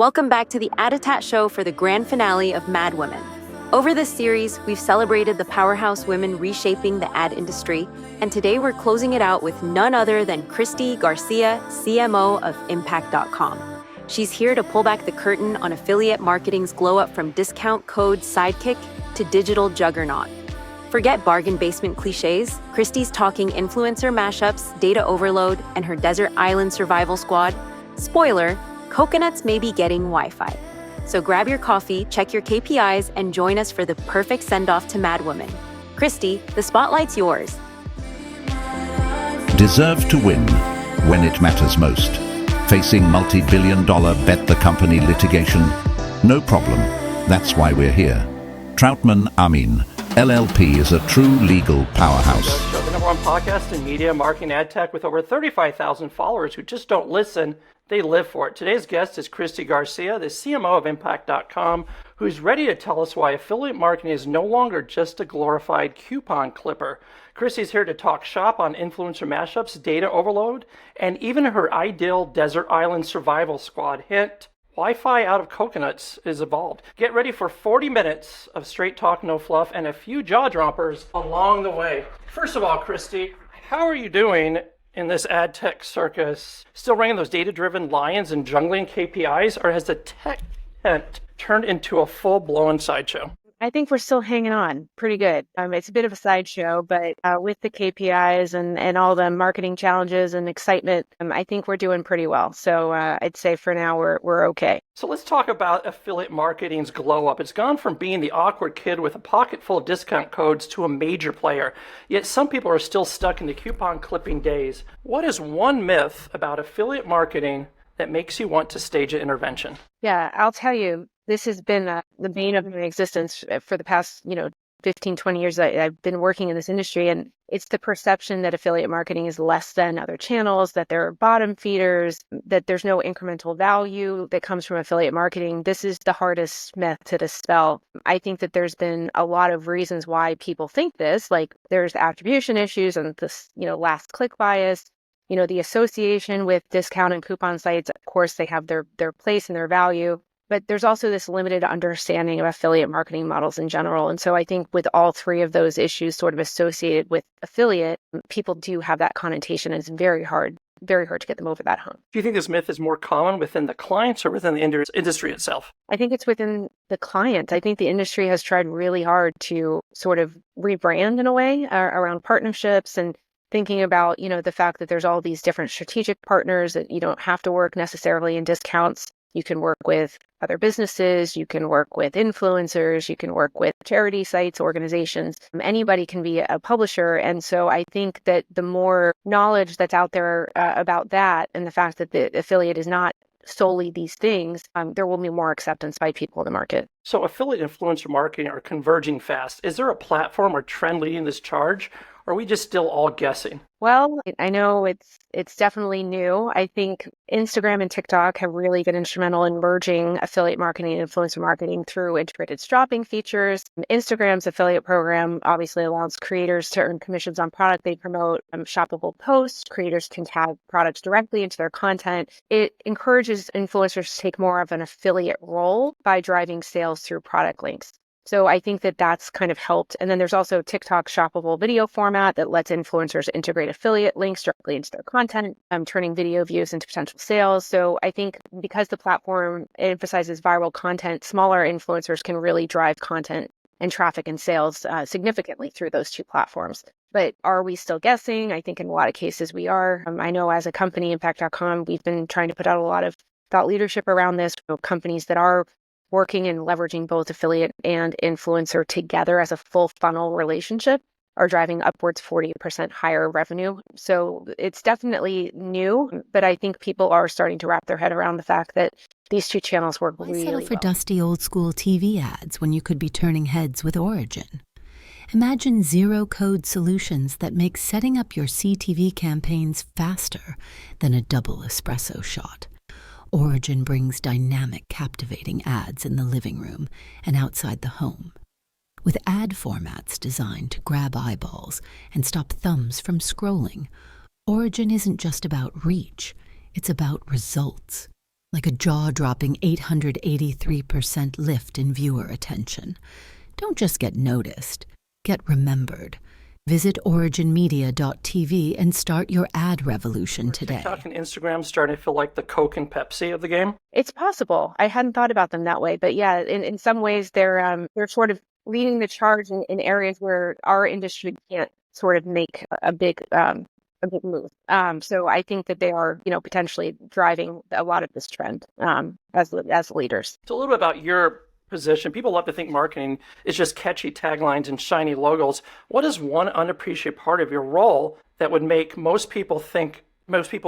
Welcome back to the ADOTAT show for the grand finale of Mad Women. Over this series, we've celebrated the powerhouse women reshaping the ad industry, and today we're closing it out with none other than Cristy Garcia, CMO of Impact.com. She's here to pull back the curtain on affiliate marketing's glow-up from discount code sidekick to digital juggernaut. Forget bargain basement cliches. Cristy's talking influencer mashups, data overload, and her desert island survival squad. Spoiler, coconuts may be getting Wi-Fi. So grab your coffee, check your KPIs, and join us for the perfect send-off to Mad Women. Cristy, the spotlight's yours. Deserve to win when it matters most. Facing multi-billion-dollar bet the company litigation? No problem. That's why we're here. Troutman Amin, LLP is a true legal powerhouse. The number one podcast in media, marketing, ad tech with over 35,000 followers who just don't listen, they live for it. Today's guest is Cristy Garcia, the CMO of Impact.com, who's ready to tell us why affiliate marketing is no longer just a glorified coupon clipper. Cristy's here to talk shop on influencer mashups, data overload, and even her ideal desert island survival squad. Hint, Wi-Fi out of coconuts is evolved. Get ready for 40 minutes of straight talk, no fluff, and a few jaw droppers along the way. First of all, Cristy, how are you doing in this ad tech circus? Still ringing those data-driven lions and jungling KPIs, or has the tech tent turned into a full-blown sideshow? I think we're still hanging on pretty good. It's a bit of a sideshow, but with the KPIs and all the marketing challenges and excitement, I think we're doing pretty well. So I'd say for now we're okay. So let's talk about affiliate marketing's glow up. It's gone from being the awkward kid with a pocket full of discount codes to a major player. Yet some people are still stuck in the coupon clipping days. What is one myth about affiliate marketing that makes you want to stage an intervention? Yeah, I'll tell you, this has been the bane of my existence for the past, 15, 20 years. I've been working in this industry, and it's the perception that affiliate marketing is less than other channels, that they're bottom feeders, that there's no incremental value that comes from affiliate marketing. This is the hardest myth to dispel. I think that there's been a lot of reasons why people think this, like there's attribution issues and this, last click bias. The association with discount and coupon sites, of course, they have their place and their value. But there's also this limited understanding of affiliate marketing models in general. And so I think with all three of those issues sort of associated with affiliate, people do have that connotation. It's very hard to get them over that hump. Do you think this myth is more common within the clients or within the industry itself? I think it's within the client. I think the industry has tried really hard to sort of rebrand in a way around partnerships and thinking about, the fact that there's all these different strategic partners that you don't have to work necessarily in discounts. You can work with other businesses, you can work with influencers, you can work with charity sites, organizations. Anybody can be a publisher. And so I think that the more knowledge that's out there about that and the fact that the affiliate is not solely these things, there will be more acceptance by people in the market. So affiliate influencer marketing are converging fast. Is there a platform or trend leading this charge? Or are we just still all guessing? Well, I know it's definitely new. I think Instagram and TikTok have really been instrumental in merging affiliate marketing and influencer marketing through integrated shopping features. Instagram's affiliate program obviously allows creators to earn commissions on product they promote. Shoppable posts, creators can tag products directly into their content. It encourages influencers to take more of an affiliate role by driving sales through product links. So I think that that's kind of helped. And then there's also TikTok's shoppable video format that lets influencers integrate affiliate links directly into their content, turning video views into potential sales. So I think because the platform emphasizes viral content, smaller influencers can really drive content and traffic and sales significantly through those two platforms. But are we still guessing? I think in a lot of cases we are. I know as a company, Impact.com, we've been trying to put out a lot of thought leadership around this. Companies that are working and leveraging both affiliate and influencer together as a full funnel relationship are driving upwards 40% higher revenue. So it's definitely new, but I think people are starting to wrap their head around the fact that these two channels work really well. Why settle for dusty old school TV ads when you could be turning heads with Origin? Imagine zero-code solutions that make setting up your CTV campaigns faster than a double espresso shot. Origin brings dynamic, captivating ads in the living room and outside the home. With ad formats designed to grab eyeballs and stop thumbs from scrolling, Origin isn't just about reach, it's about results. like a jaw-dropping 883% lift in viewer attention. Don't just get noticed, get remembered. Visit originmedia.tv and start your ad revolution today. TikTok and Instagram starting to feel like the Coke and Pepsi of the game? It's possible. I hadn't thought about them that way, but yeah, in some ways they're sort of leading the charge in areas where our industry can't sort of make a big move. So I think that they are, potentially driving a lot of this trend as leaders. So a little bit about your position. People love to think marketing is just catchy taglines and shiny logos. What is one unappreciated part of your role that would make most people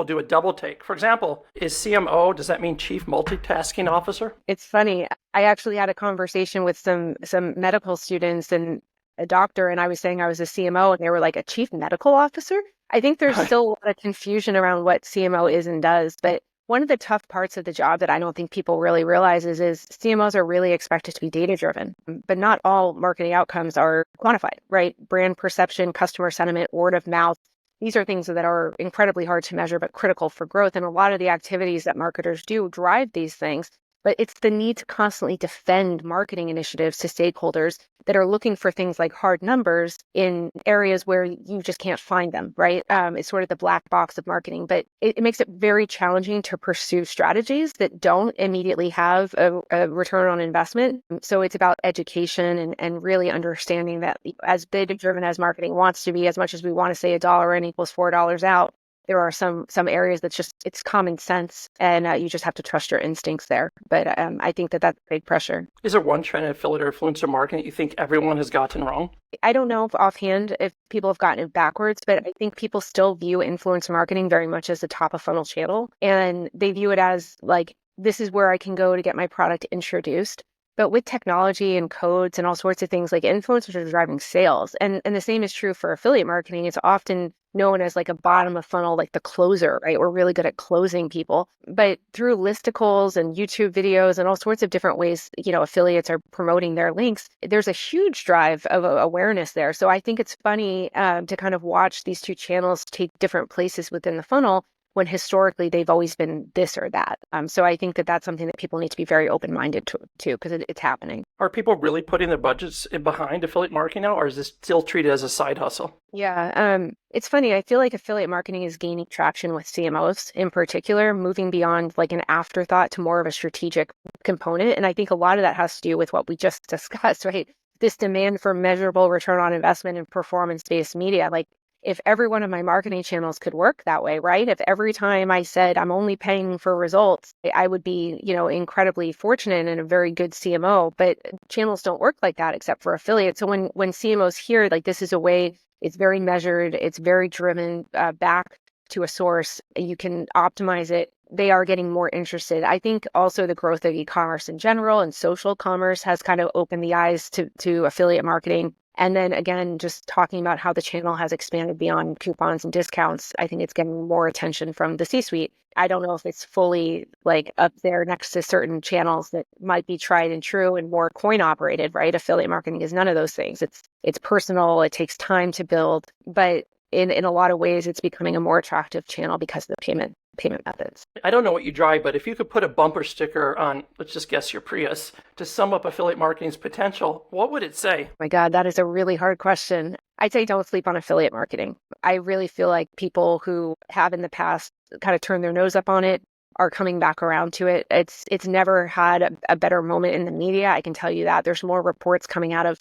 do a double take? For example, is CMO, does that mean Chief Multitasking Officer? It's funny. I actually had a conversation with some medical students and a doctor, and I was saying I was a CMO, and they were like, a Chief Medical Officer? I think there's still a lot of confusion around what CMO is and does, but one of the tough parts of the job that I don't think people really realize is CMOs are really expected to be data-driven, but not all marketing outcomes are quantified, right? Brand perception, customer sentiment, word of mouth. These are things that are incredibly hard to measure, but critical for growth. And a lot of the activities that marketers do drive these things. But it's the need to constantly defend marketing initiatives to stakeholders that are looking for things like hard numbers in areas where you just can't find them, right? It's sort of the black box of marketing, but it makes it very challenging to pursue strategies that don't immediately have a return on investment. So it's about education and really understanding that as data-driven as marketing wants to be, as much as we want to say $1 in equals $4 out, there are some areas that's just, it's common sense, and you just have to trust your instincts there. But I think that's big pressure. Is there one trend in affiliate or influencer marketing that you think everyone has gotten wrong? I don't know if offhand if people have gotten it backwards, but I think people still view influencer marketing very much as a top of funnel channel. And they view it as like, this is where I can go to get my product introduced. But with technology and codes and all sorts of things, like influencers are driving sales. And the same is true for affiliate marketing. It's often known as like a bottom of funnel, like the closer, right? We're really good at closing people. But through listicles and YouTube videos and all sorts of different ways, affiliates are promoting their links, there's a huge drive of awareness there. So I think it's funny to kind of watch these two channels take different places within the funnel, when historically they've always been this or that. So I think that's something that people need to be very open-minded to because it's happening. Are people really putting their budgets behind affiliate marketing now, or is this still treated as a side hustle? Yeah, it's funny. I feel like affiliate marketing is gaining traction with CMOs in particular, moving beyond like an afterthought to more of a strategic component. And I think a lot of that has to do with what we just discussed, right? This demand for measurable return on investment and performance-based media. Like, if every one of my marketing channels could work that way, right? If every time I said I'm only paying for results, I would be, incredibly fortunate and a very good CMO. But channels don't work like that except for affiliates. So when CMOs hear like this is a way, it's very measured, it's very driven back to a source, you can optimize it, they are getting more interested. I think also the growth of e-commerce in general and social commerce has kind of opened the eyes to affiliate marketing. And then again, just talking about how the channel has expanded beyond coupons and discounts, I think it's getting more attention from the C-suite. I don't know if it's fully like up there next to certain channels that might be tried and true and more coin operated, right? Affiliate marketing is none of those things. It's personal, it takes time to build, but in a lot of ways, it's becoming a more attractive channel because of the payment methods. I don't know what you drive, but if you could put a bumper sticker on, let's just guess your Prius, to sum up affiliate marketing's potential, what would it say? Oh my God, that is a really hard question. I'd say don't sleep on affiliate marketing. I really feel like people who have in the past kind of turned their nose up on it are coming back around to it. It's never had a better moment in the media. I can tell you that. There's more reports coming out of,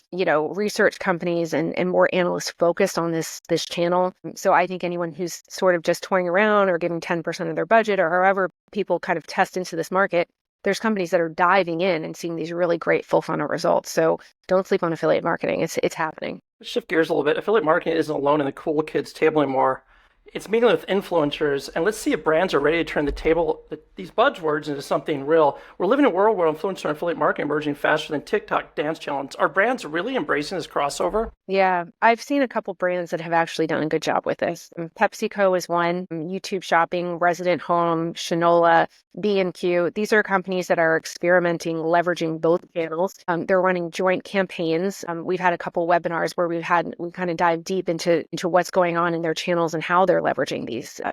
research companies and more analysts focused on this channel. So I think anyone who's sort of just toying around or giving 10% of their budget or however people kind of test into this market, there's companies that are diving in and seeing these really great full funnel results. So don't sleep on affiliate marketing. It's happening. Let's shift gears a little bit. Affiliate marketing isn't alone in the cool kids table anymore. It's mingling with influencers, and let's see if brands are ready to turn these buzzwords into something real. We're living in a world where influencer and affiliate marketing are emerging faster than TikTok dance challenges. Are brands really embracing this crossover? Yeah, I've seen a couple brands that have actually done a good job with this. PepsiCo is one, YouTube Shopping, Resident Home, Shinola, B&Q. These are companies that are experimenting, leveraging both channels. They're running joint campaigns. We've had a couple webinars where we kind of dive deep into what's going on in their channels and how they're they're leveraging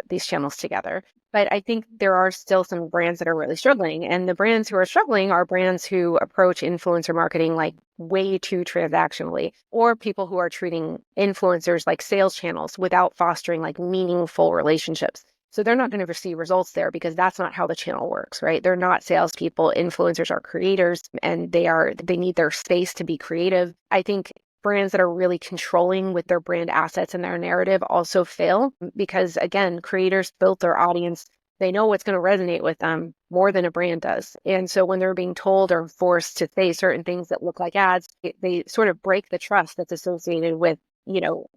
these channels together. But I think there are still some brands that are really struggling. And the brands who are struggling are brands who approach influencer marketing like way too transactionally, or people who are treating influencers like sales channels without fostering like meaningful relationships. So they're not going to see results there because that's not how the channel works, right? They're not salespeople. Influencers are creators, and they need their space to be creative. I think brands that are really controlling with their brand assets and their narrative also fail because, again, creators built their audience. They know what's going to resonate with them more than a brand does. And so when they're being told or forced to say certain things that look like ads, they sort of break the trust that's associated with,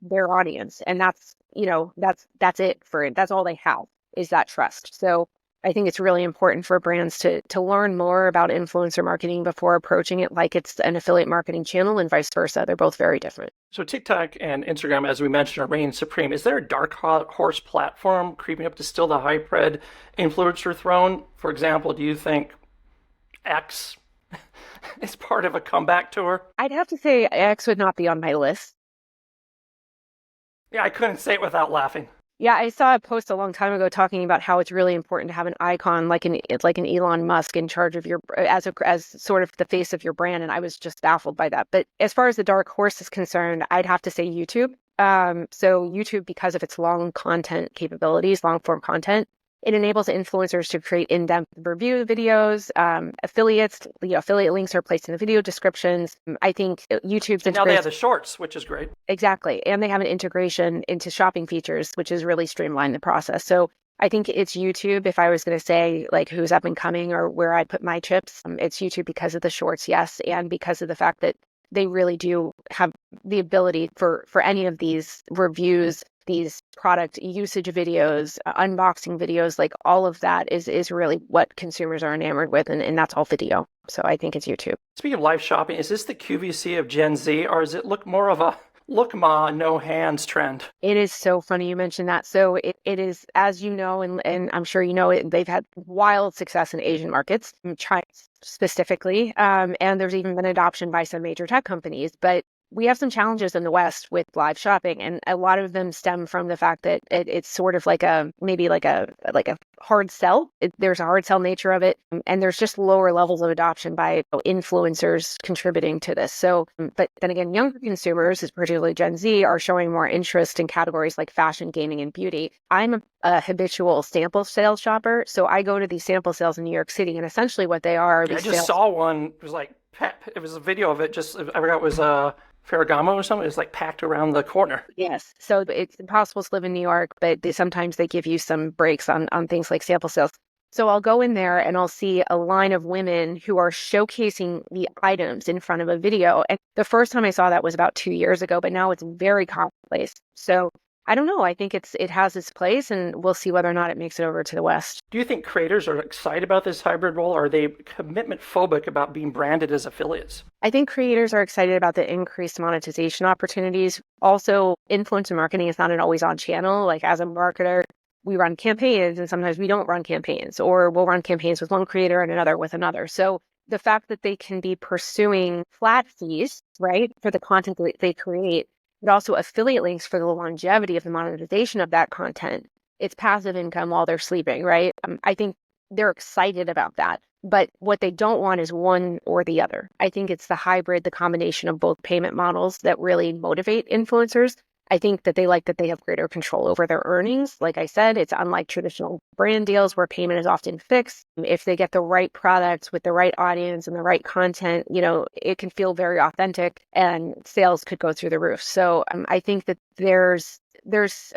their audience. And that's all they have is that trust. So I think it's really important for brands to learn more about influencer marketing before approaching it like it's an affiliate marketing channel and vice versa. They're both very different. So TikTok and Instagram, as we mentioned, are reigning supreme. Is there a dark horse platform creeping up to steal the hybrid influencer throne? For example, do you think X is part of a comeback tour? I'd have to say X would not be on my list. Yeah, I couldn't say it without laughing. Yeah, I saw a post a long time ago talking about how it's really important to have an icon like an Elon Musk in charge of as sort of the face of your brand, and I was just baffled by that. But as far as the dark horse is concerned, I'd have to say YouTube. So YouTube, because of its long content capabilities, long form content, it enables influencers to create in-depth review videos. Affiliate links are placed in the video descriptions. I think YouTube's now they have the shorts, which is great. Exactly. And they have an integration into shopping features, which has really streamlined the process. So I think it's YouTube. If I was going to say like who's up and coming or where I put my chips, it's YouTube because of the shorts, yes. And because of the fact that they really do have the ability for any of these reviews, these product usage videos, unboxing videos, like all of that is really what consumers are enamored with. And that's all video. So I think it's YouTube. Speaking of live shopping, is this the QVC of Gen Z, or does it look more of a look ma, no hands trend? It is so funny you mentioned that. So it is, as you know, and I'm sure you know, they've had wild success in Asian markets, China specifically, and there's even been adoption by some major tech companies. But we have some challenges in the West with live shopping, and a lot of them stem from the fact that it's sort of like a hard sell. There's a hard sell nature of it, and there's just lower levels of adoption by influencers contributing to this. So, but then again, younger consumers, particularly Gen Z, are showing more interest in categories like fashion, gaming, and beauty. I'm a habitual sample sales shopper, so I go to these sample sales in New York City, and essentially what they are. I just saw one. It was like it was a video of it. Just I forgot it was Ferragamo or something. It's like packed around the corner. Yes. So it's impossible to live in New York, but sometimes they give you some breaks on things like sample sales. So I'll go in there and I'll see a line of women who are showcasing the items in front of a video. And the first time I saw that was about 2 years ago, but now it's very commonplace. So I don't know. I think it has its place, and we'll see whether or not it makes it over to the West. Do you think creators are excited about this hybrid role, or are they commitment phobic about being branded as affiliates? I think creators are excited about the increased monetization opportunities. Also, influencer marketing is not an always-on channel. Like as a marketer, we run campaigns, and sometimes we don't run campaigns, or we'll run campaigns with one creator and another with another. So the fact that they can be pursuing flat fees, right, for the content that they create, but also affiliate links for the longevity of the monetization of that content. It's passive income while they're sleeping, right? I think they're excited about that. But what they don't want is one or the other. I think it's the hybrid, the combination of both payment models that really motivate influencers. I think that they like that they have greater control over their earnings. Like I said, it's unlike traditional brand deals where payment is often fixed. If they get the right products with the right audience and the right content, it can feel very authentic and sales could go through the roof. So I think that there's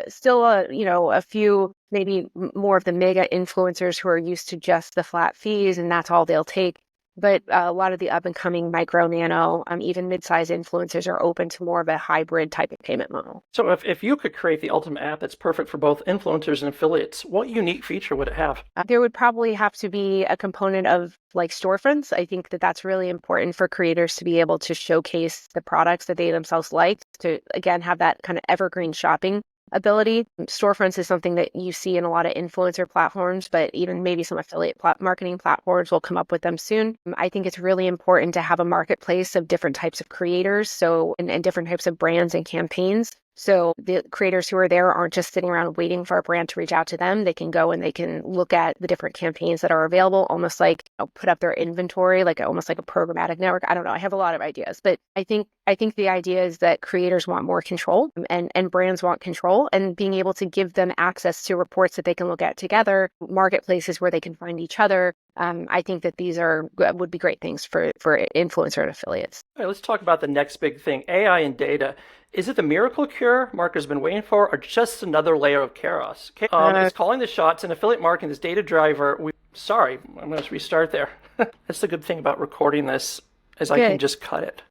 still a few, maybe more of the mega influencers who are used to just the flat fees and that's all they'll take. But a lot of the up and coming micro, nano, even mid-sized influencers are open to more of a hybrid type of payment model. So if you could create the ultimate app that's perfect for both influencers and affiliates, what unique feature would it have? There would probably have to be a component of like storefronts. I think that that's really important for creators to be able to showcase the products that they themselves like, to, again, have that kind of evergreen shopping ability. Storefronts is something that you see in a lot of influencer platforms, but even maybe some affiliate marketing platforms will come up with them soon. I think it's really important to have a marketplace of different types of creators, and different types of brands and campaigns. So the creators who are there aren't just sitting around waiting for a brand to reach out to them. They can go and they can look at the different campaigns that are available, almost like put up their inventory, like almost like a programmatic network. I don't know. I have a lot of ideas, but I think the idea is that creators want more control and brands want control, and being able to give them access to reports that they can look at together, marketplaces where they can find each other. I think that these would be great things for influencer and affiliates. All right, let's talk about the next big thing, AI and data. Is it the miracle cure marketers have been waiting for, or just another layer of chaos? Okay. It's calling the shots in affiliate marketing, this data driver. I'm going to restart there. That's the good thing about recording this, is I can just cut it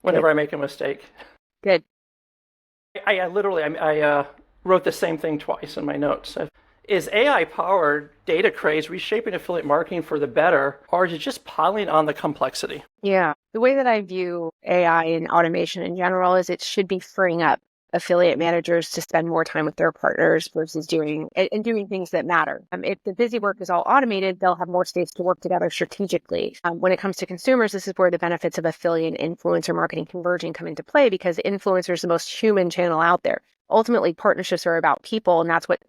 whenever I make a mistake. Good. I literally wrote the same thing twice in my notes. Is AI-powered data craze reshaping affiliate marketing for the better, or is it just piling on the complexity? Yeah. The way that I view AI and automation in general is it should be freeing up affiliate managers to spend more time with their partners versus doing things that matter. If the busy work is all automated, they'll have more space to work together strategically. When it comes to consumers, this is where the benefits of affiliate and influencer marketing converging come into play, because influencer is the most human channel out there. Ultimately, partnerships are about people, and that's what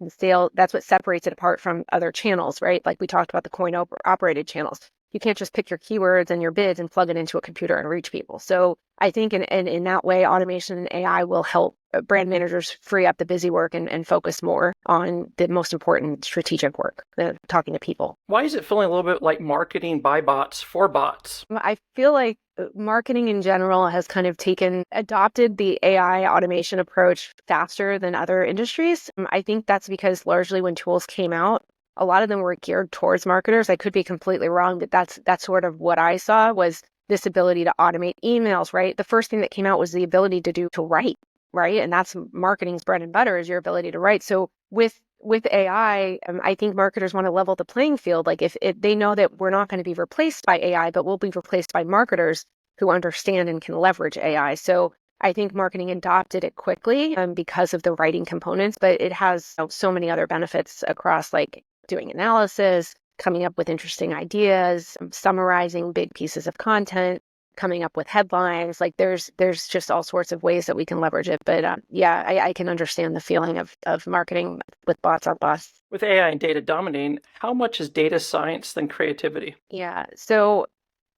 separates it apart from other channels, right? Like we talked about the coin operated channels. You can't just pick your keywords and your bids and plug it into a computer and reach people. So I think in that way, automation and AI will help brand managers free up the busy work and focus more on the most important strategic work, talking to people. Why is it feeling a little bit like marketing by bots for bots? I feel like marketing in general has kind of adopted the AI automation approach faster than other industries. I think that's because largely when tools came out, a lot of them were geared towards marketers. I could be completely wrong, but that's sort of what I saw, was this ability to automate emails, right? The first thing that came out was the ability to write, right? And that's marketing's bread and butter, is your ability to write. So with AI, I think marketers want to level the playing field. Like if they know that we're not going to be replaced by AI, but we'll be replaced by marketers who understand and can leverage AI. So I think marketing adopted it quickly because of the writing components, but it has so many other benefits across like doing analysis, coming up with interesting ideas, summarizing big pieces of content, coming up with headlines. Like there's just all sorts of ways that we can leverage it. But I can understand the feeling of marketing with bots on bots. With AI and data dominating, how much is data science than creativity? Yeah, so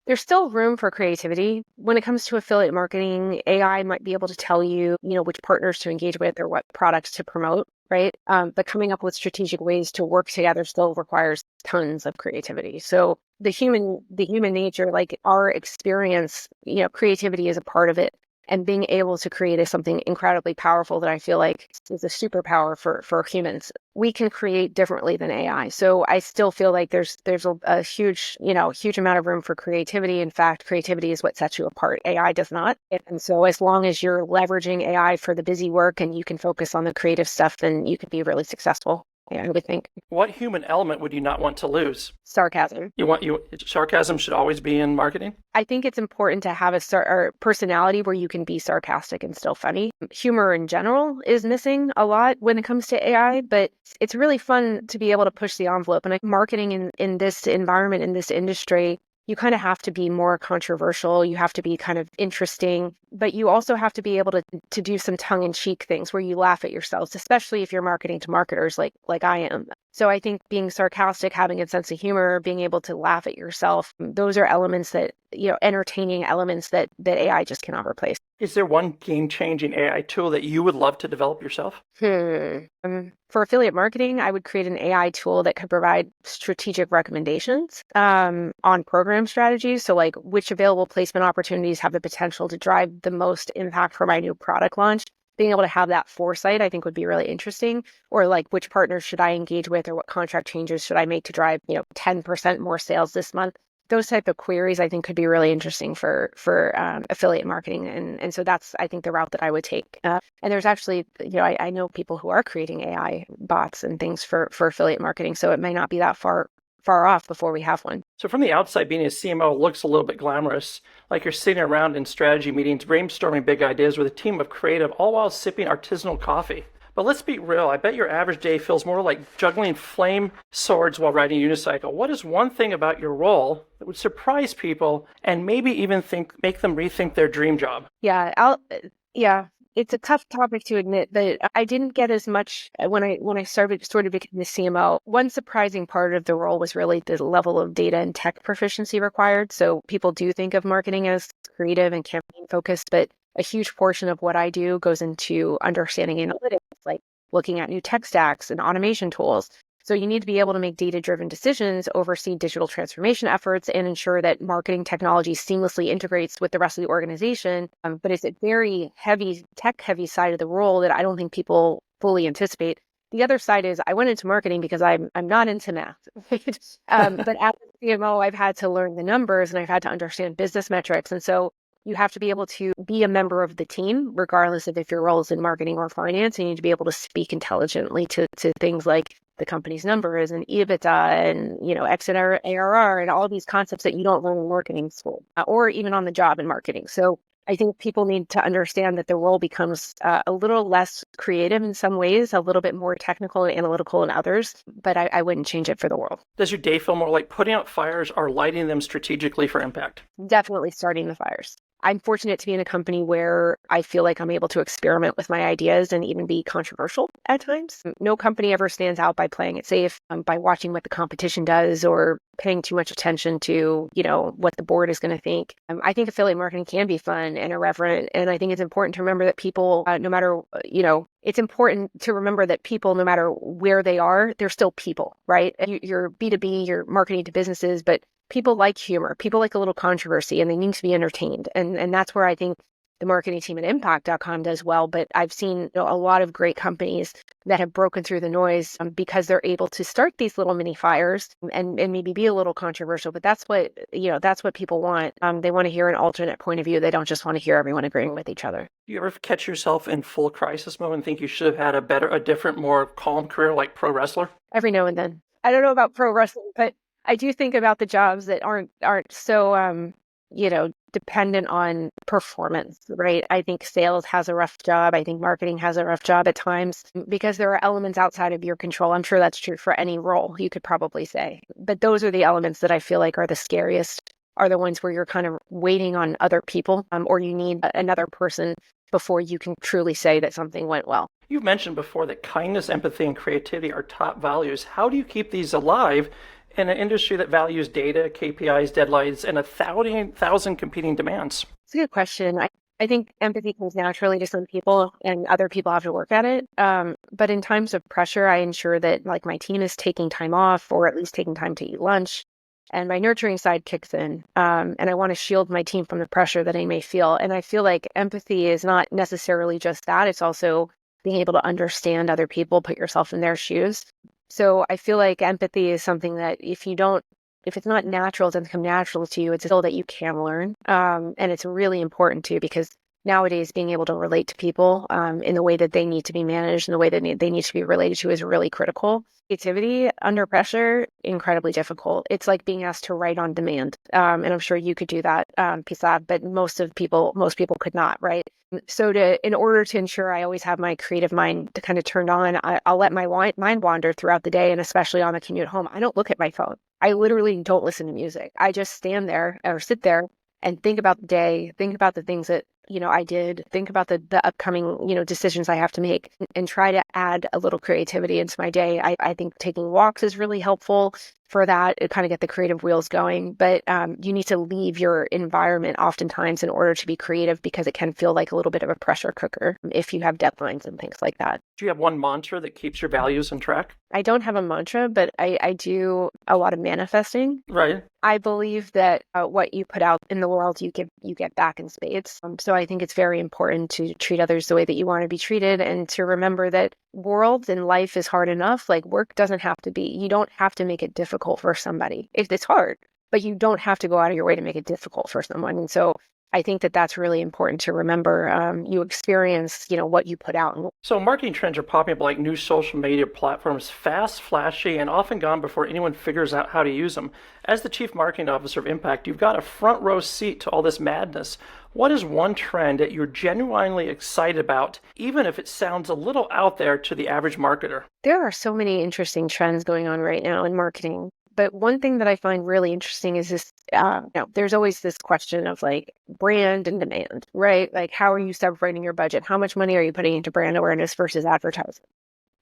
there's still room for creativity. When it comes to affiliate marketing, AI might be able to tell you, which partners to engage with or what products to promote, right? But coming up with strategic ways to work together still requires tons of creativity. So the human nature, like our experience, creativity is a part of it. And being able to create is something incredibly powerful that I feel like is a superpower for humans. We can create differently than AI. So I still feel like there's a huge amount of room for creativity. In fact, creativity is what sets you apart. AI does not. And so as long as you're leveraging AI for the busy work and you can focus on the creative stuff, then you can be really successful. I would think. What human element would you not want to lose? Sarcasm. Sarcasm should always be in marketing? I think it's important to have a personality where you can be sarcastic and still funny. Humor in general is missing a lot when it comes to AI, but it's really fun to be able to push the envelope. And marketing in this environment, in this industry, you kind of have to be more controversial. You have to be kind of interesting, but you also have to be able to do some tongue-in-cheek things where you laugh at yourselves, especially if you're marketing to marketers like I am. So I think being sarcastic, having a sense of humor, being able to laugh at yourself, those are elements that, entertaining elements that AI just cannot replace. Is there one game-changing AI tool that you would love to develop yourself? For affiliate marketing, I would create an AI tool that could provide strategic recommendations on program strategies. So like which available placement opportunities have the potential to drive the most impact for my new product launch. Being able to have that foresight, I think, would be really interesting. Or like which partners should I engage with, or what contract changes should I make to drive 10% more sales this month. Those type of queries, I think, could be really interesting for affiliate marketing. And so that's, I think, the route that I would take. And there's actually, I know people who are creating AI bots and things for affiliate marketing. So it may not be that far off before we have one. So from the outside, being a CMO looks a little bit glamorous, like you're sitting around in strategy meetings, brainstorming big ideas with a team of creative, all while sipping artisanal coffee. But let's be real, I bet your average day feels more like juggling flame swords while riding a unicycle. What is one thing about your role that would surprise people and maybe even make them rethink their dream job? Yeah, It's a tough topic to admit, but I didn't get as much when I started becoming the CMO. One surprising part of the role was really the level of data and tech proficiency required. So people do think of marketing as creative and campaign focused, but a huge portion of what I do goes into understanding analytics, like looking at new tech stacks and automation tools. So you need to be able to make data-driven decisions, oversee digital transformation efforts, and ensure that marketing technology seamlessly integrates with the rest of the organization. But it's a very heavy, tech-heavy side of the role that I don't think people fully anticipate. The other side is I went into marketing because I'm not into math. But as a CMO, I've had to learn the numbers and I've had to understand business metrics. And so you have to be able to be a member of the team, regardless of if your role is in marketing or finance. You need to be able to speak intelligently to things like the company's numbers and EBITDA and, exit ARR and all these concepts that you don't learn in marketing school or even on the job in marketing. So I think people need to understand that the role becomes a little less creative in some ways, a little bit more technical and analytical in others, but I wouldn't change it for the world. Does your day feel more like putting out fires or lighting them strategically for impact? Definitely starting the fires. I'm fortunate to be in a company where I feel like I'm able to experiment with my ideas and even be controversial at times. No company ever stands out by playing it safe, by watching what the competition does or paying too much attention to, what the board is going to think. I think affiliate marketing can be fun and irreverent. And I think it's important to remember that people, no matter, it's important to remember that people, no matter where they are, they're still people, right? You're B2B, you're marketing to businesses, but people like humor, people like a little controversy, and they need to be entertained. And that's where I think the marketing team at impact.com does well. But I've seen a lot of great companies that have broken through the noise because they're able to start these little mini fires and maybe be a little controversial. But that's what people want. They want to hear an alternate point of view. They don't just want to hear everyone agreeing with each other. Do you ever catch yourself in full crisis mode and think you should have had a different, more calm career like pro wrestler? Every now and then. I don't know about pro wrestling, but I do think about the jobs that aren't so dependent on performance, right? I think sales has a rough job. I think marketing has a rough job at times because there are elements outside of your control. I'm sure that's true for any role, you could probably say. But those are the elements that I feel like are the scariest, are the ones where you're kind of waiting on other people or you need another person before you can truly say that something went well. You've mentioned before that kindness, empathy, and creativity are top values. How do you keep these alive in an industry that values data, KPIs, deadlines, and 1,000 competing demands? It's a good question. I think empathy comes naturally to some people and other people have to work at it. But in times of pressure, I ensure that my team is taking time off or at least taking time to eat lunch. And my nurturing side kicks in. And I want to shield my team from the pressure that I may feel. And I feel like empathy is not necessarily just that. It's also being able to understand other people, put yourself in their shoes. So I feel like empathy is something that if it's not natural, it doesn't come natural to you, it's a skill that you can learn. And it's really important too, because nowadays being able to relate to people in the way that they need to be managed and the way that they need to be related to is really critical. Creativity under pressure, incredibly difficult. It's like being asked to write on demand. And I'm sure you could do that, Pisat, but most people could not, right? So in order to ensure I always have my creative mind to kind of turned on, I'll let my mind wander throughout the day and especially on the commute home. I don't look at my phone. I literally don't listen to music. I just stand there or sit there and think about the day, think about the things that I did, think about the upcoming, decisions I have to make and try to add a little creativity into my day. I think taking walks is really helpful for that. It kind of get the creative wheels going, but you need to leave your environment oftentimes in order to be creative because it can feel like a little bit of a pressure cooker if you have deadlines and things like that. Do you have one mantra that keeps your values on track? I don't have a mantra, but I do a lot of manifesting. Right. I believe that what you put out in the world, you get back in spades. So I think it's very important to treat others the way that you want to be treated and to remember that world and life is hard enough. Like work doesn't have to be, you don't have to make it difficult for somebody. It's hard, but you don't have to go out of your way to make it difficult for someone. And so I think that that's really important to remember. You experience, what you put out. So marketing trends are popping up like new social media platforms, fast, flashy, and often gone before anyone figures out how to use them. As the Chief Marketing Officer of Impact, you've got a front row seat to all this madness. What is one trend that you're genuinely excited about, even if it sounds a little out there to the average marketer? There are so many interesting trends going on right now in marketing. But one thing that I find really interesting is this, there's always this question of like brand and demand, right? Like, how are you separating your budget? How much money are you putting into brand awareness versus advertising?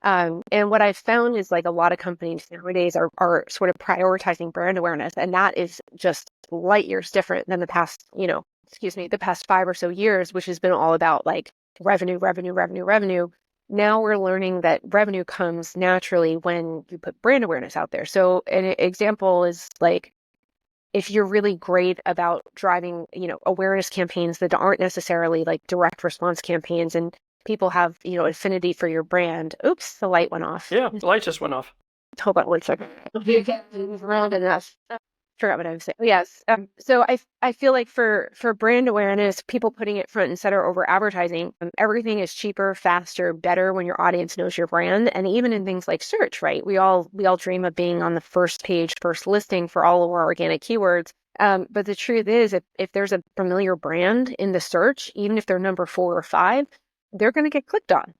And what I've found is like a lot of companies nowadays are sort of prioritizing brand awareness, and that is just light years different than the past, the past 5 or so years, which has been all about like revenue, revenue, revenue, revenue. Now we're learning that revenue comes naturally when you put brand awareness out there. So an example is like if you're really great about driving, awareness campaigns that aren't necessarily like direct response campaigns, and people have, affinity for your brand. Oops, the light went off. Yeah, the light just went off. Hold on one second. Round enough. Forgot what I was saying. Yes. So I feel like for brand awareness, people putting it front and center over advertising, everything is cheaper, faster, better when your audience knows your brand. And even in things like search, right? We all dream of being on the first page, first listing for all of our organic keywords. But the truth is, if there's a familiar brand in the search, even if they're number 4 or 5, they're going to get clicked on.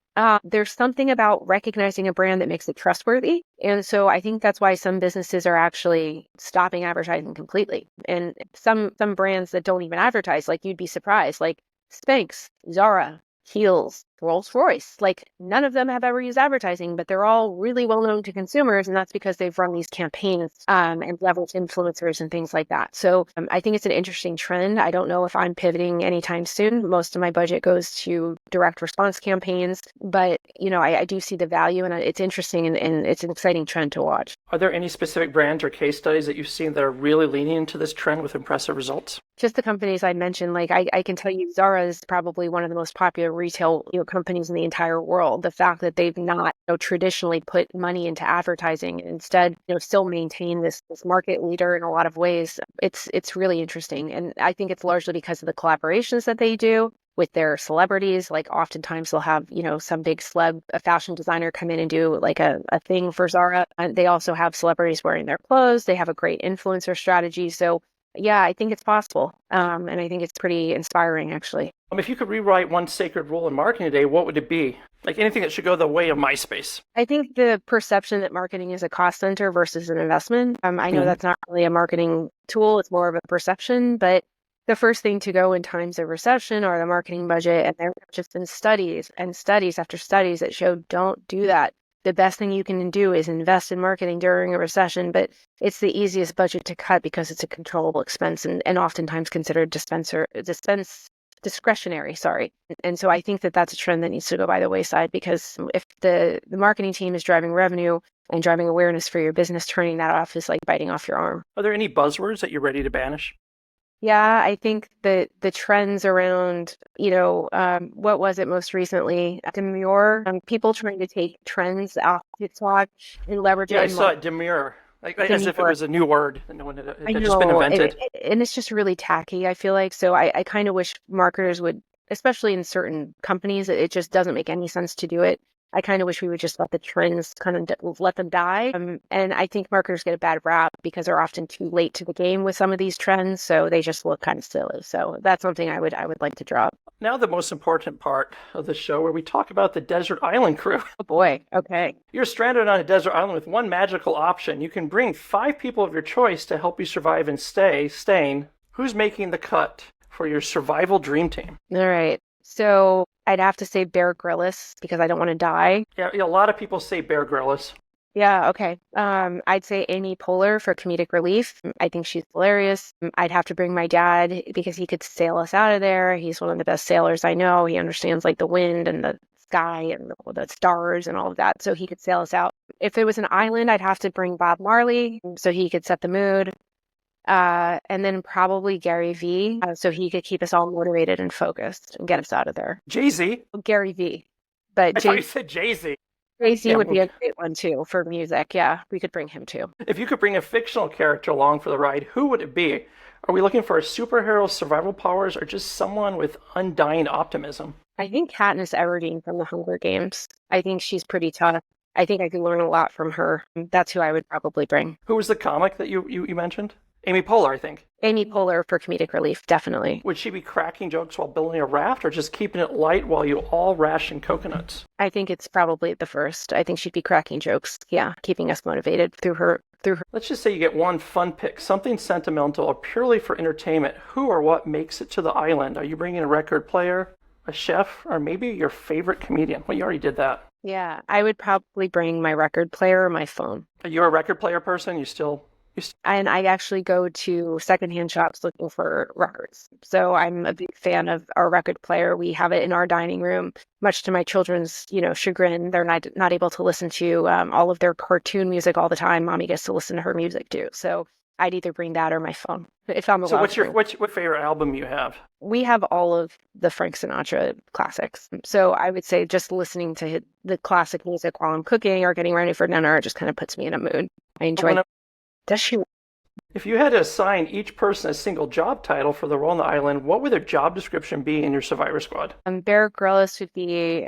There's something about recognizing a brand that makes it trustworthy. And so I think that's why some businesses are actually stopping advertising completely. And some brands that don't even advertise, like you'd be surprised, like Spanx, Zara, Kiehl's, Rolls-Royce, like none of them have ever used advertising, but they're all really well known to consumers. And that's because they've run these campaigns and leveraged influencers and things like that. So I think it's an interesting trend. I don't know if I'm pivoting anytime soon. Most of my budget goes to direct response campaigns, but I do see the value, and it's interesting, and it's an exciting trend to watch. Are there any specific brands or case studies that you've seen that are really leaning into this trend with impressive results? Just the companies I mentioned, like I can tell you Zara is probably one of the most popular retail companies in the entire world. The fact that they've not traditionally put money into advertising and instead still maintain this market leader in a lot of ways, it's really interesting. And I think it's largely because of the collaborations that they do with their celebrities. Like oftentimes they'll have, some big celeb, a fashion designer come in and do like a thing for Zara. And they also have celebrities wearing their clothes. They have a great influencer strategy. So yeah, I think it's possible. And I think it's pretty inspiring, actually. If you could rewrite one sacred rule in marketing today, what would it be? Like anything that should go the way of MySpace. I think the perception that marketing is a cost center versus an investment. I know that's not really a marketing tool. It's more of a perception, but the first thing to go in times of recession are the marketing budget. And there have just been studies and studies after studies that show don't do that. The best thing you can do is invest in marketing during a recession, but it's the easiest budget to cut because it's a controllable expense and oftentimes considered discretionary, sorry. And so I think that that's a trend that needs to go by the wayside, because if the marketing team is driving revenue and driving awareness for your business, turning that off is like biting off your arm. Are there any buzzwords that you're ready to banish? Yeah, I think the trends around, what was it most recently? Demure, people trying to take trends off TikTok and leverage it. Yeah, I saw it, demure. Like as if it was a new word that no one had just been invented. And it's just really tacky, I feel like. So I kind of wish marketers would, especially in certain companies, it just doesn't make any sense to do it. I kind of wish we would just let the trends kind of let them die. And I think marketers get a bad rap because they're often too late to the game with some of these trends. So they just look kind of silly. So that's something I would like to drop. Now the most important part of the show, where we talk about the desert island crew. Oh boy. Okay. You're stranded on a desert island with one magical option. You can bring 5 people of your choice to help you survive and staying. Who's making the cut for your survival dream team? All right. So I'd have to say Bear Grylls because I don't want to die. Yeah, a lot of people say Bear Grylls. Yeah, okay. I'd say Amy Poehler for comedic relief. I think she's hilarious. I'd have to bring my dad because he could sail us out of there. He's one of the best sailors I know. He understands like the wind and the sky and the stars and all of that. So he could sail us out. If it was an island, I'd have to bring Bob Marley so he could set the mood. And then probably Gary V, so he could keep us all motivated and focused and get us out of there. Jay-Z? Gary V. But I thought you said Jay-Z. Jay-Z would be a great one too for music. Yeah, we could bring him too. If you could bring a fictional character along for the ride, who would it be? Are we looking for a superhero survival powers or just someone with undying optimism? I think Katniss Everdeen from the Hunger Games. I think she's pretty tough. I think I could learn a lot from her. That's who I would probably bring. Who was the comic that you mentioned? Amy Poehler, I think. Amy Poehler for comedic relief, definitely. Would she be cracking jokes while building a raft or just keeping it light while you all ration coconuts? I think it's probably the first. I think she'd be cracking jokes. Yeah, keeping us motivated through her. Let's just say you get one fun pick, something sentimental or purely for entertainment. Who or what makes it to the island? Are you bringing a record player, a chef, or maybe your favorite comedian? Well, you already did that. Yeah, I would probably bring my record player or my phone. Are you a record player person? And I actually go to secondhand shops looking for records. So I'm a big fan of our record player. We have it in our dining room, much to my children's, chagrin. They're not able to listen to all of their cartoon music all the time. Mommy gets to listen to her music too. So I'd either bring that or my phone if I'm allowed. So what's your favorite album you have? We have all of the Frank Sinatra classics. So I would say just listening to the classic music while I'm cooking or getting ready for dinner just kind of puts me in a mood. I enjoy it. Does she? If you had to assign each person a single job title for the role on the island, what would their job description be in your Survivor Squad? Bear Grylls would be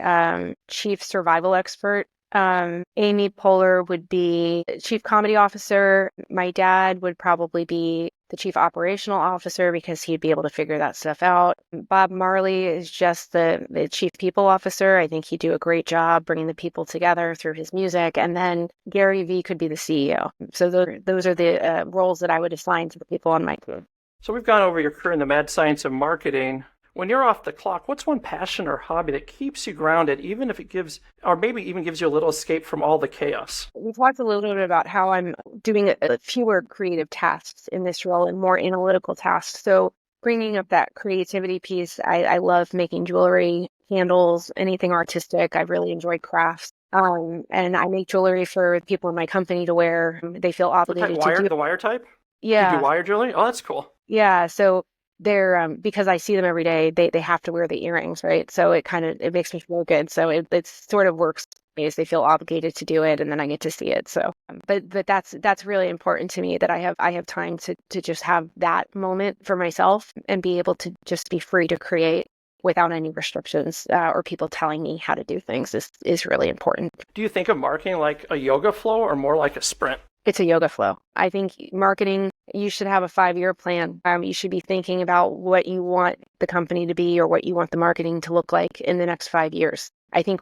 chief survival expert. Amy Poehler would be chief comedy officer. My dad would probably be the chief operational officer because he'd be able to figure that stuff out. Bob Marley is just the chief people officer. I think he'd do a great job bringing the people together through his music. And then Gary Vee could be the CEO. So those are the roles that I would assign to the people on my team. So we've gone over your career in the mad science of marketing. When you're off the clock, what's one passion or hobby that keeps you grounded, even if it gives, or maybe even gives you a little escape from all the chaos? We talked a little bit about how I'm doing fewer creative tasks in this role and more analytical tasks. So bringing up that creativity piece, I love making jewelry, candles, anything artistic. I really enjoy crafts. And I make jewelry for people in my company to wear. They feel obligated to do the wire type? Yeah. You do wire jewelry? Oh, that's cool. Yeah. So they're because I see them every day, they have to wear the earrings, right? So it makes me feel good. So it sort of works. They feel obligated to do it, and then I get to see it. So, but that's really important to me that I have time to just have that moment for myself and be able to just be free to create without any restrictions or people telling me how to do things is really important. Do you think of marketing like a yoga flow or more like a sprint? It's a yoga flow. I think marketing, you should have a 5-year plan. You should be thinking about what you want the company to be or what you want the marketing to look like in the next 5 years. I think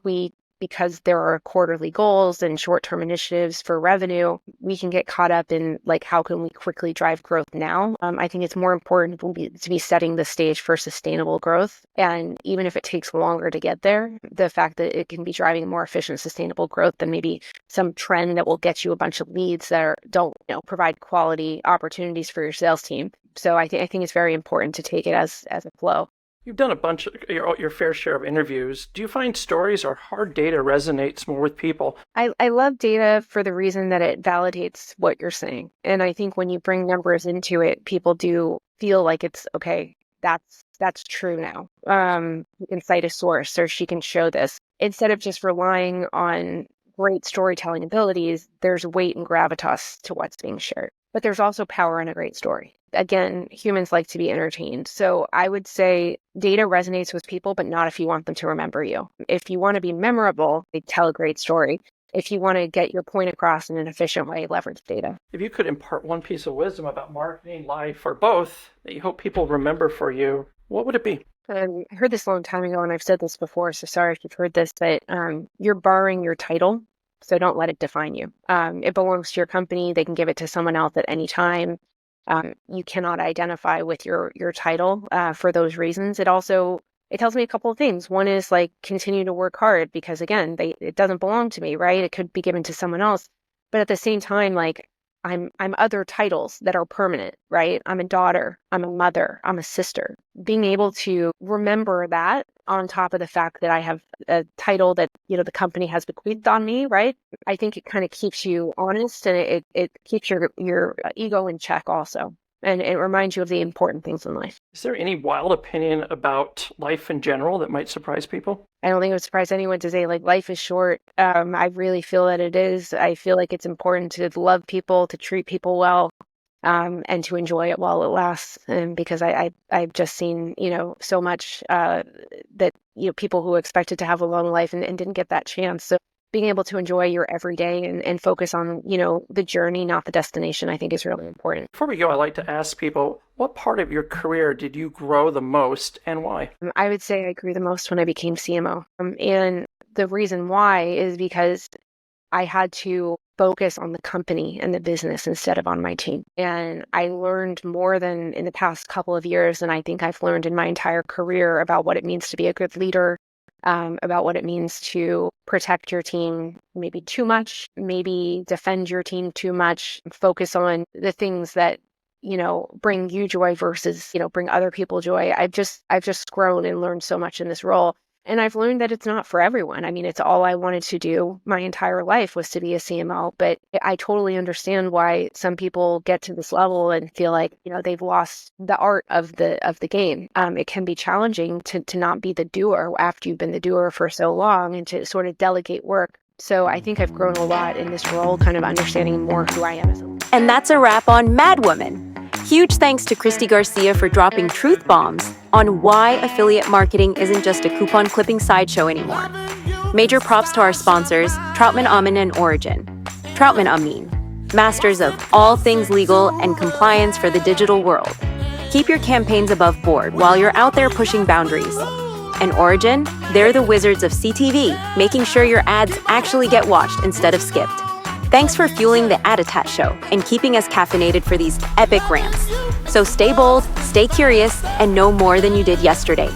because there are quarterly goals and short-term initiatives for revenue, we can get caught up in how can we quickly drive growth now? I think it's more important to be setting the stage for sustainable growth. And even if it takes longer to get there, the fact that it can be driving more efficient, sustainable growth than maybe some trend that will get you a bunch of leads that don't provide quality opportunities for your sales team. So I think it's very important to take it as a flow. You've done a bunch of your fair share of interviews. Do you find stories or hard data resonates more with people? I love data for the reason that it validates what you're saying. And I think when you bring numbers into it, people do feel like it's okay, that's true now. You can cite a source or she can show this. Instead of just relying on great storytelling abilities, there's weight and gravitas to what's being shared. But there's also power in a great story. Again, humans like to be entertained. So I would say data resonates with people, but not if you want them to remember you. If you want to be memorable, they tell a great story. If you want to get your point across in an efficient way, leverage data. If you could impart one piece of wisdom about marketing, life, or both that you hope people remember for you, what would it be? I heard this a long time ago, and I've said this before, so sorry if you've heard this, but you're borrowing your title, so don't let it define you. It belongs to your company. They can give it to someone else at any time. You cannot identify with your title for those reasons. It tells me a couple of things. One is continue to work hard because again, it doesn't belong to me, right? It could be given to someone else. But at the same time, I'm other titles that are permanent, right? I'm a daughter, I'm a mother, I'm a sister. Being able to remember that on top of the fact that I have a title that, the company has bequeathed on me, right? I think it kind of keeps you honest and it keeps your ego in check also. And it reminds you of the important things in life. Is there any wild opinion about life in general that might surprise people? I don't think it would surprise anyone to say life is short. I really feel that it is. I feel like it's important to love people, to treat people well, and to enjoy it while it lasts. And because I've just seen, so much that, people who expected to have a long life and didn't get that chance. So being able to enjoy your everyday and focus on, the journey, not the destination, I think is really important. Before we go, I like to ask people, what part of your career did you grow the most and why? I would say I grew the most when I became CMO. And the reason why is because I had to focus on the company and the business instead of on my team. And I learned more than in the past couple of years than I think I've learned in my entire career about what it means to be a good leader, about what it means to protect your team maybe too much, maybe defend your team too much, focus on the things that bring you joy versus, bring other people joy. I've just grown and learned so much in this role. And I've learned that it's not for everyone. I mean, it's all I wanted to do my entire life was to be a CMO. But I totally understand why some people get to this level and feel like, they've lost the art of the game. It can be challenging to not be the doer after you've been the doer for so long and to sort of delegate work. So I think I've grown a lot in this role, kind of understanding more who I am as a leader. And that's a wrap on Mad Woman. Huge thanks to Cristy Garcia for dropping truth bombs on why affiliate marketing isn't just a coupon clipping sideshow anymore. Major props to our sponsors, Troutman Amin and Origin. Troutman Amin, masters of all things legal and compliance for the digital world. Keep your campaigns above board while you're out there pushing boundaries. And Origin, they're the wizards of CTV, making sure your ads actually get watched instead of skipped. Thanks for fueling the ADOTAT show and keeping us caffeinated for these epic rants. So stay bold, stay curious, and know more than you did yesterday.